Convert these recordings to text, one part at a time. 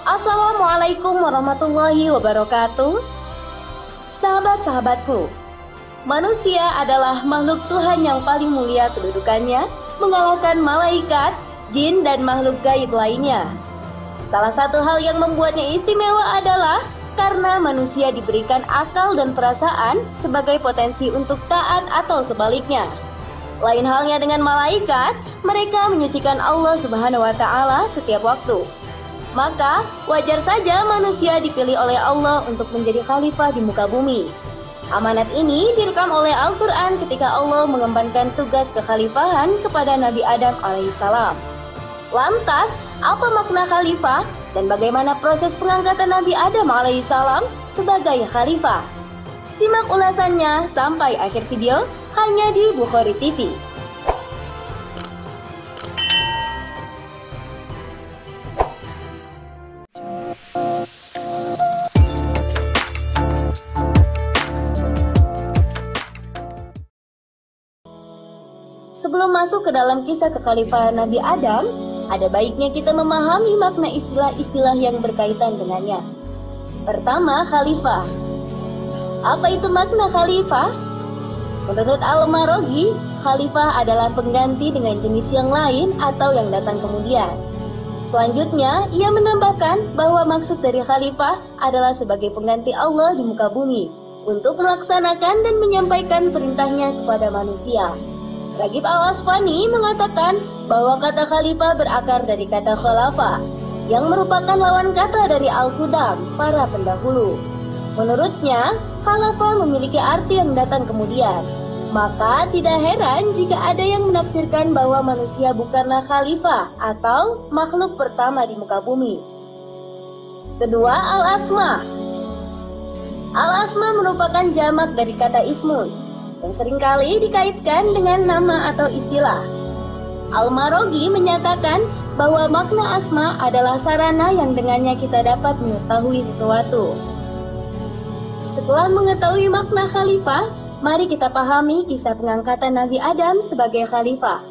Assalamualaikum warahmatullahi wabarakatuh. Sahabat-sahabatku, manusia adalah makhluk Tuhan yang paling mulia kedudukannya, mengalahkan malaikat, jin, dan makhluk gaib lainnya. Salah satu hal yang membuatnya istimewa adalah karena manusia diberikan akal dan perasaan sebagai potensi untuk taat atau sebaliknya. Lain halnya dengan malaikat, mereka menyucikan Allah Subhanahu wa Ta'ala setiap waktu. Maka wajar saja manusia dipilih oleh Allah untuk menjadi khalifah di muka bumi. Amanat ini direkam oleh Al-Quran ketika Allah mengembankan tugas kekhalifahan kepada Nabi Adam alaihissalam. Lantas, apa makna khalifah dan bagaimana proses pengangkatan Nabi Adam alaihissalam sebagai khalifah? Simak ulasannya sampai akhir video hanya di Bukhari TV. Sebelum masuk ke dalam kisah kekhalifahan Nabi Adam, ada baiknya kita memahami makna istilah-istilah yang berkaitan dengannya. Pertama, khalifah. Apa itu makna khalifah? Menurut Al-Marogi, khalifah adalah pengganti dengan jenis yang lain atau yang datang kemudian. Selanjutnya, ia menambahkan bahwa maksud dari khalifah adalah sebagai pengganti Allah di muka bumi untuk melaksanakan dan menyampaikan perintahnya kepada manusia. Ragib Al-Asfani mengatakan bahwa kata khalifah berakar dari kata khalafa, yang merupakan lawan kata dari Al-Qudam, para pendahulu. Menurutnya, khalafah memiliki arti yang datang kemudian. Maka tidak heran jika ada yang menafsirkan bahwa manusia bukanlah khalifah atau makhluk pertama di muka bumi. Kedua, Al-Asma. Al-Asma merupakan jamak dari kata ismun, yang seringkali dikaitkan dengan nama atau istilah. Al-Marogi menyatakan bahwa makna asma adalah sarana yang dengannya kita dapat mengetahui sesuatu. Setelah mengetahui makna khalifah, mari kita pahami kisah pengangkatan Nabi Adam sebagai khalifah.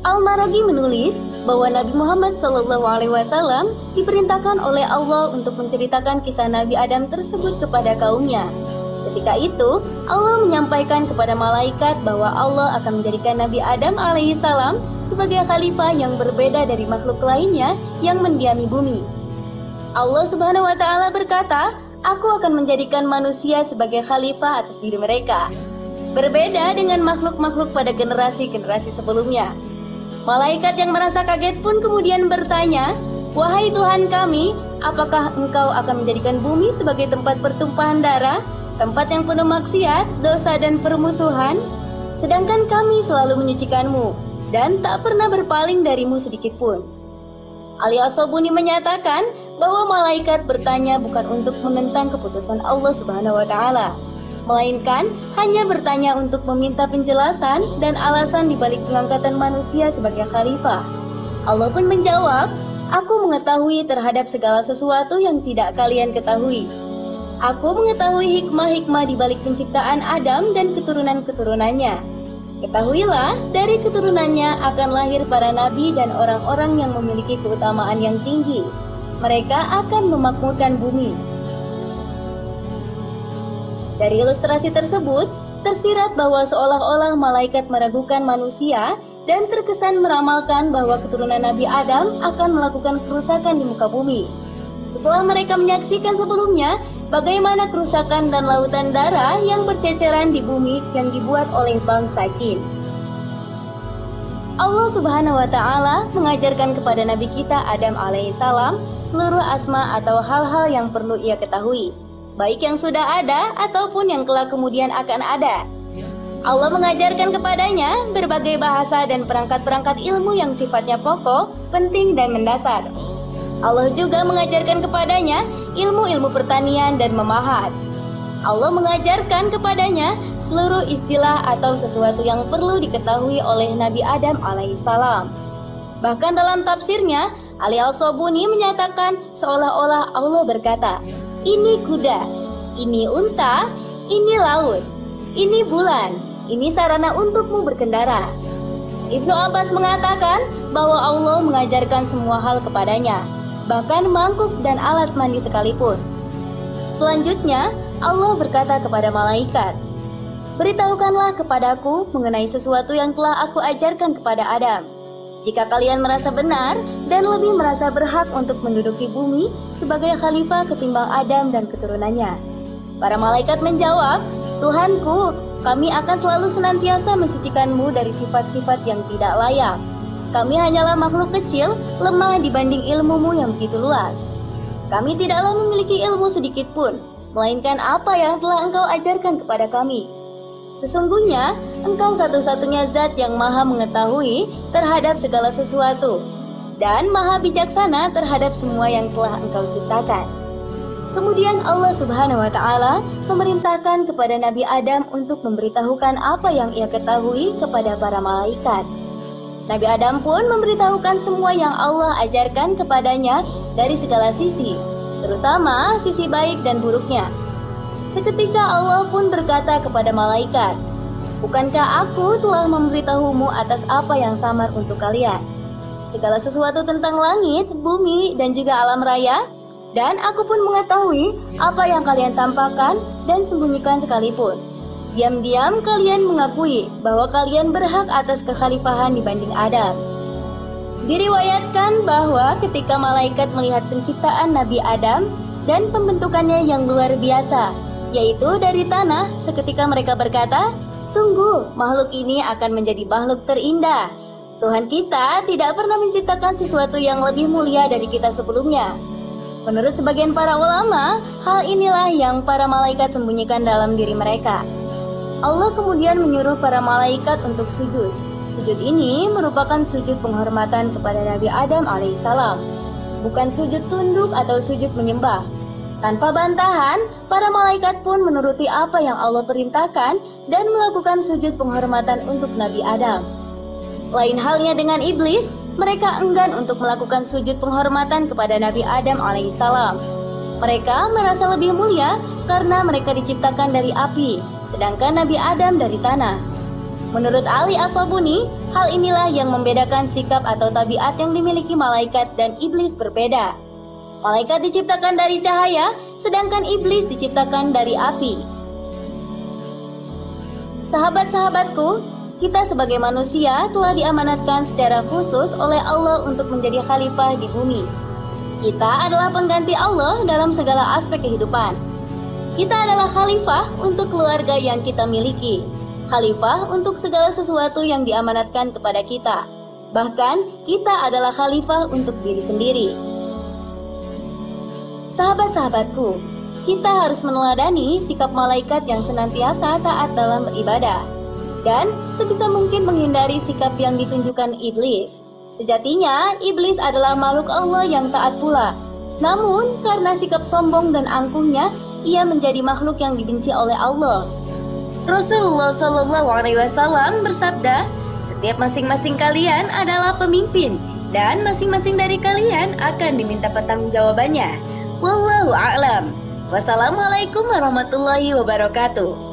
Al-Marogi menulis bahwa Nabi Muhammad SAW diperintahkan oleh Allah untuk menceritakan kisah Nabi Adam tersebut kepada kaumnya. Ketika itu, Allah menyampaikan kepada malaikat bahwa Allah akan menjadikan Nabi Adam alaihissalam sebagai khalifah yang berbeda dari makhluk lainnya yang mendiami bumi. Allah Subhanahu wa Ta'ala berkata, "Aku akan menjadikan manusia sebagai khalifah atas diri mereka." Berbeda dengan makhluk-makhluk pada generasi-generasi sebelumnya. Malaikat yang merasa kaget pun kemudian bertanya, "Wahai Tuhan kami, apakah Engkau akan menjadikan bumi sebagai tempat pertumpahan darah, tempat yang penuh maksiat, dosa dan permusuhan? Sedangkan kami selalu menyucikanmu dan tak pernah berpaling darimu sedikit pun." Ali As-Sabuni menyatakan bahwa malaikat bertanya bukan untuk menentang keputusan Allah Subhanahu wa Ta'ala, melainkan hanya bertanya untuk meminta penjelasan dan alasan di balik pengangkatan manusia sebagai khalifah. Allah pun menjawab, "Aku mengetahui terhadap segala sesuatu yang tidak kalian ketahui. Aku mengetahui hikmah-hikmah di balik penciptaan Adam dan keturunan-keturunannya. Ketahuilah, dari keturunannya akan lahir para nabi dan orang-orang yang memiliki keutamaan yang tinggi. Mereka akan memakmurkan bumi." Dari ilustrasi tersebut, tersirat bahwa seolah-olah malaikat meragukan manusia dan terkesan meramalkan bahwa keturunan Nabi Adam akan melakukan kerusakan di muka bumi. Setelah mereka menyaksikan sebelumnya bagaimana kerusakan dan lautan darah yang berceceran di bumi yang dibuat oleh bangsa jin. Allah Subhanahu wa Ta'ala mengajarkan kepada Nabi kita Adam alaihissalam seluruh asma atau hal-hal yang perlu ia ketahui, baik yang sudah ada ataupun yang kelak kemudian akan ada. Allah mengajarkan kepadanya berbagai bahasa dan perangkat-perangkat ilmu yang sifatnya pokok, penting dan mendasar. Allah juga mengajarkan kepadanya ilmu-ilmu pertanian dan memahat. Allah mengajarkan kepadanya seluruh istilah atau sesuatu yang perlu diketahui oleh Nabi Adam alaihissalam. Bahkan dalam tafsirnya, Ali Al-Sabuni menyatakan seolah-olah Allah berkata, "Ini kuda, ini unta, ini laut, ini bulan, ini sarana untukmu berkendara." Ibnu Abbas mengatakan bahwa Allah mengajarkan semua hal kepadanya, bahkan mangkuk dan alat mandi sekalipun. Selanjutnya, Allah berkata kepada malaikat, "Beritahukanlah kepadaku mengenai sesuatu yang telah aku ajarkan kepada Adam. Jika kalian merasa benar dan lebih merasa berhak untuk menduduki bumi sebagai khalifah ketimbang Adam dan keturunannya." Para malaikat menjawab, "Tuhanku, kami akan selalu senantiasa mensucikanmu dari sifat-sifat yang tidak layak. Kami hanyalah makhluk kecil, lemah dibanding ilmumu yang begitu luas. Kami tidaklah memiliki ilmu sedikit pun, melainkan apa yang telah engkau ajarkan kepada kami. Sesungguhnya, engkau satu-satunya zat yang maha mengetahui terhadap segala sesuatu, dan maha bijaksana terhadap semua yang telah engkau ciptakan." Kemudian Allah Subhanahu wa Ta'ala memerintahkan kepada Nabi Adam untuk memberitahukan apa yang ia ketahui kepada para malaikat. Nabi Adam pun memberitahukan semua yang Allah ajarkan kepadanya dari segala sisi, terutama sisi baik dan buruknya. Seketika Allah pun berkata kepada malaikat, "Bukankah aku telah memberitahumu atas apa yang samar untuk kalian? Segala sesuatu tentang langit, bumi, dan juga alam raya? Dan aku pun mengetahui apa yang kalian tampakkan dan sembunyikan sekalipun. Diam-diam kalian mengakui bahwa kalian berhak atas kekhalifahan dibanding Adam." Diriwayatkan bahwa ketika malaikat melihat penciptaan Nabi Adam dan pembentukannya yang luar biasa, yaitu dari tanah, seketika mereka berkata, "Sungguh, makhluk ini akan menjadi makhluk terindah. Tuhan kita tidak pernah menciptakan sesuatu yang lebih mulia dari kita sebelumnya." Menurut sebagian para ulama, hal inilah yang para malaikat sembunyikan dalam diri mereka. Allah kemudian menyuruh para malaikat untuk sujud. Sujud ini merupakan sujud penghormatan kepada Nabi Adam alaihissalam, bukan sujud tunduk atau sujud menyembah. Tanpa bantahan, para malaikat pun menuruti apa yang Allah perintahkan dan melakukan sujud penghormatan untuk Nabi Adam. Lain halnya dengan iblis, mereka enggan untuk melakukan sujud penghormatan kepada Nabi Adam alaihissalam. Mereka merasa lebih mulia karena mereka diciptakan dari api, sedangkan Nabi Adam dari tanah. Menurut Ali As-Sabuni, hal inilah yang membedakan sikap atau tabiat yang dimiliki malaikat dan iblis berbeda. Malaikat diciptakan dari cahaya, sedangkan iblis diciptakan dari api. Sahabat-sahabatku, kita sebagai manusia telah diamanatkan secara khusus oleh Allah untuk menjadi khalifah di bumi. Kita adalah pengganti Allah dalam segala aspek kehidupan. Kita adalah khalifah untuk keluarga yang kita miliki, khalifah untuk segala sesuatu yang diamanatkan kepada kita. Bahkan, kita adalah khalifah untuk diri sendiri. Sahabat-sahabatku, kita harus meneladani sikap malaikat yang senantiasa taat dalam beribadah, dan sebisa mungkin menghindari sikap yang ditunjukkan iblis. Sejatinya, iblis adalah makhluk Allah yang taat pula. Namun, karena sikap sombong dan angkuhnya, ia menjadi makhluk yang dibenci oleh Allah. Rasulullah SAW bersabda, "Setiap masing-masing kalian adalah pemimpin, dan masing-masing dari kalian akan diminta pertanggungjawabannya. Wallahu a'lam. Wassalamualaikum warahmatullahi wabarakatuh."